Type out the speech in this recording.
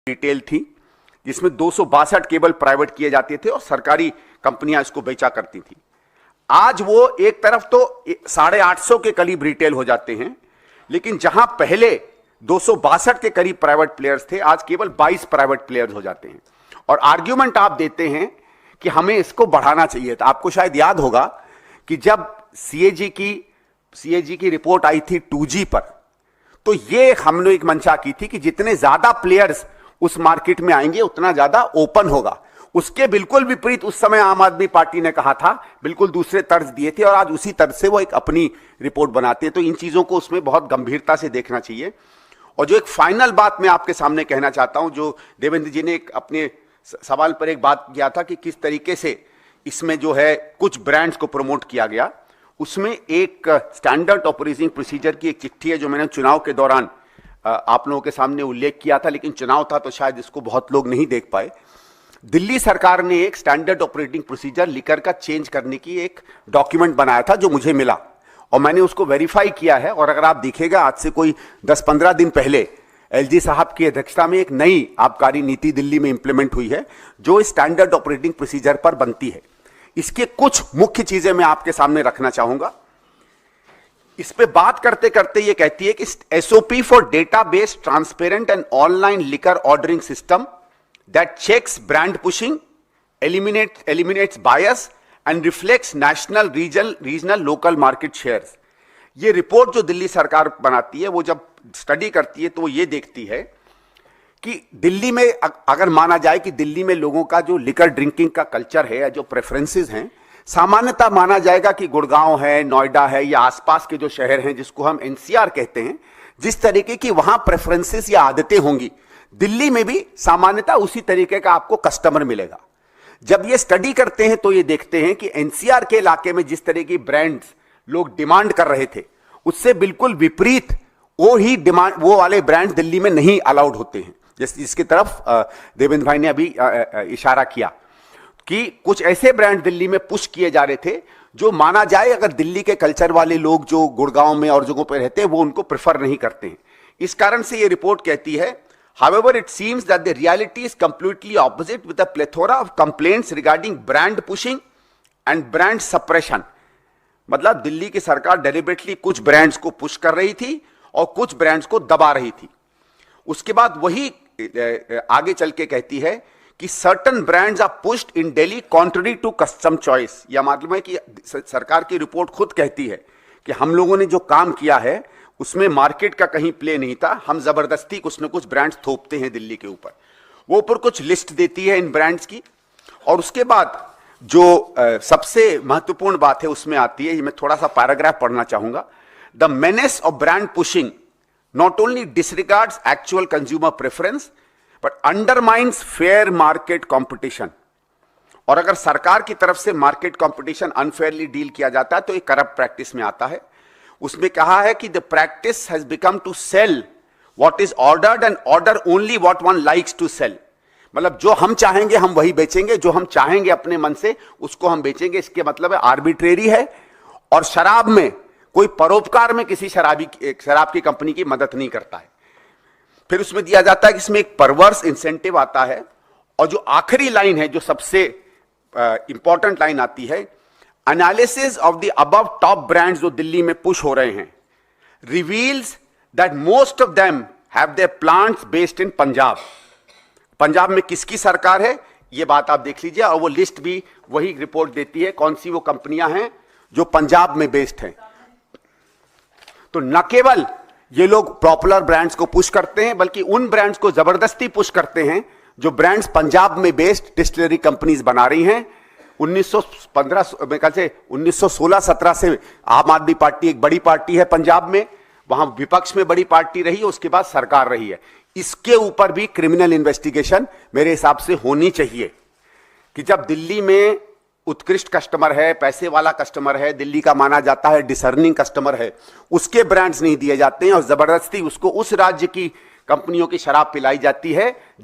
Retail थी जिसमें 262 cable private किए जाते थे और सरकारी कंपनियां इसको बेचा करती थी। आज वो एक तरफ तो 850 के करीब रिटेल हो जाते हैं, लेकिन जहां पहले 262 के करीब प्राइवेट प्लेयर्स थे, आज केवल 22 प्राइवेट प्लेयर्स हो जाते हैं। और आर्ग्यूमेंट आप देते हैं कि हमें इसको बढ़ाना चाहिए था। आपको शायद याद होगा कि जब सीएजी की रिपोर्ट आई थी 2G पर, तो ये हमने एक मंशा की थी कि जितने ज्यादा प्लेयर्स उस मार्केट में आएंगे उतना ज्यादा ओपन होगा। उसके बिल्कुल विपरीत उस समय आम आदमी पार्टी ने कहा था, बिल्कुल दूसरे तर्ज दिए थे, और आज उसी तर्ज से वो एक अपनी रिपोर्ट बनाते हैं। तो इन चीजों को उसमें बहुत गंभीरता से देखना चाहिए। और जो एक फाइनल बात मैं आपके सामने कहना चाहता हूं, जो देवेंद्र जी ने एक अपने सवाल पर एक बात किया था कि किस तरीके से इसमें जो है कुछ ब्रांड्स को प्रमोट किया गया, उसमें एक स्टैंडर्ड ऑपरेटिंग प्रोसीजर की एक चिट्ठी है जो मैंने चुनाव के दौरान आप लोगों के सामने उल्लेख किया था, लेकिन चुनाव था तो शायद इसको बहुत लोग नहीं देख पाए। दिल्ली सरकार ने एक स्टैंडर्ड ऑपरेटिंग प्रोसीजर लिकर का चेंज करने की एक डॉक्यूमेंट बनाया था जो मुझे मिला, और मैंने उसको वेरीफाई किया है। और अगर आप दिखेगा, आज से कोई 10-15 दिन पहले एलजी साहब की अध्यक्षता में एक नई आबकारी नीति दिल्ली में इंप्लीमेंट हुई है जो स्टैंडर्ड ऑपरेटिंग प्रोसीजर पर बनती है। इसके कुछ मुख्य चीजें मैं आपके सामने रखना चाहूंगा। इस पे बात करते करते ये कहती है कि SOP for database transparent and online liquor ordering system that checks brand pushing, eliminates bias and reflects national, regional, local market shares। ये रिपोर्ट जो दिल्ली सरकार बनाती है, वो जब स्टडी करती है तो वो ये देखती है कि दिल्ली में अगर माना जाए कि दिल्ली में लोगों का जो लिकर ड्रिंकिंग का कल्चर है या जो प्रेफरेंसेस हैं, सामान्यतः माना जाएगा कि गुड़गांव है, नोएडा है या आसपास के जो शहर हैं जिसको हम एनसीआर कहते हैं, जिस तरीके की वहां प्रेफरेंसेस या आदतें होंगी, दिल्ली में भी सामान्यतः उसी तरीके का आपको कस्टमर मिलेगा। जब ये स्टडी करते हैं तो ये देखते हैं कि एनसीआर के इलाके में जिस तरह की ब्रांड्स लोग डिमांड कर रहे थे, उससे बिल्कुल विपरीत वो वाले ब्रांड दिल्ली में नहीं अलाउड होते हैं। जिसकी तरफ देवेंद्र भाई ने अभी इशारा किया कि कुछ ऐसे ब्रांड दिल्ली में पुश किए जा रहे थे जो माना जाए अगर दिल्ली के कल्चर वाले लोग जो गुड़गांव में और जगहों पर रहते हैं वो उनको प्रेफर नहीं करते हैं। इस कारण से ये रिपोर्ट कहती है, however it seems that the reality is completely opposite with a plethora of complaints regarding brand pushing and brand suppression। मतलब दिल्ली की सरकार डेलिबरेटली कुछ ब्रांड्स को पुश कर रही थी और कुछ ब्रांड्स को दबा रही थी। उसके बाद वही आगे चल के कहती है कि certain brands are pushed in Delhi contrary to custom choice. यह मतलब है कि सरकार की रिपोर्ट खुद कहती है कि हम लोगों ने जो काम किया है उसमें मार्केट का कहीं प्ले नहीं था, हम जबरदस्ती कुछ न कुछ ब्रांड्स थोपते हैं दिल्ली के ऊपर। वो ऊपर कुछ लिस्ट देती है इन ब्रांड्स की, और उसके बाद जो सबसे महत्वपूर्ण बात है उसमें आती है, मैं थोड़ा सा पैराग्राफ पढ़ना चाहूंगा। The menace of brand pushing not only डिसरिगार्ड्स actual consumer preference but undermines fair market competition. और अगर सरकार की तरफ से मार्केट कॉम्पिटिशन अनफेयरली डील किया जाता है तो ये करप्ट प्रैक्टिस में आता है। उसमें कहा है कि the practice has become to sell what is ordered and order only what one likes to sell. मतलब जो हम चाहेंगे हम वही बेचेंगे, जो हम चाहेंगे अपने मन से उसको हम बेचेंगे। इसके मतलब है आर्बिट्रेरी है, और शराब में कोई परोपकार में किसी शराब की कंपनी की मदद नहीं करता है। फिर उसमें दिया जाता है कि इसमें एक परवर्स इंसेंटिव आता है, और जो आखिरी लाइन है, जो सबसे इंपॉर्टेंट लाइन आती है, analysis of the above top brands जो दिल्ली में पुश हो रहे हैं reveals that most of them have their plants based in Punjab. Punjab में किसकी सरकार है ये बात आप देख लीजिए, और वो लिस्ट भी वही रिपोर्ट देती है कौन सी वो कंपनियां हैं जो पंजाब में बेस्ड हैं। तो न केवल ये लोग पॉपुलर ब्रांड्स को पुश करते हैं, बल्कि उन ब्रांड्स को जबरदस्ती पुश करते हैं जो ब्रांड्स पंजाब में बेस्ड डिस्टिलरी कंपनीज बना रही हैं। 1916-17 से आम आदमी पार्टी एक बड़ी पार्टी है पंजाब में, वहां विपक्ष में बड़ी पार्टी रही है, उसके बाद सरकार रही है। इसके ऊपर भी क्रिमिनल इन्वेस्टिगेशन मेरे हिसाब से होनी चाहिए कि जब दिल्ली में उत्कृष्ट कस्टमर है, पैसे वाला कस्टमर है, दिल्ली का माना जाता है डिसर्निंग कस्टमर है, उसके ब्रांड्स नहीं दिए जाते हैं और जबरदस्ती उसको उस राज्य की कंपनियों की शराब पिलाई जाती है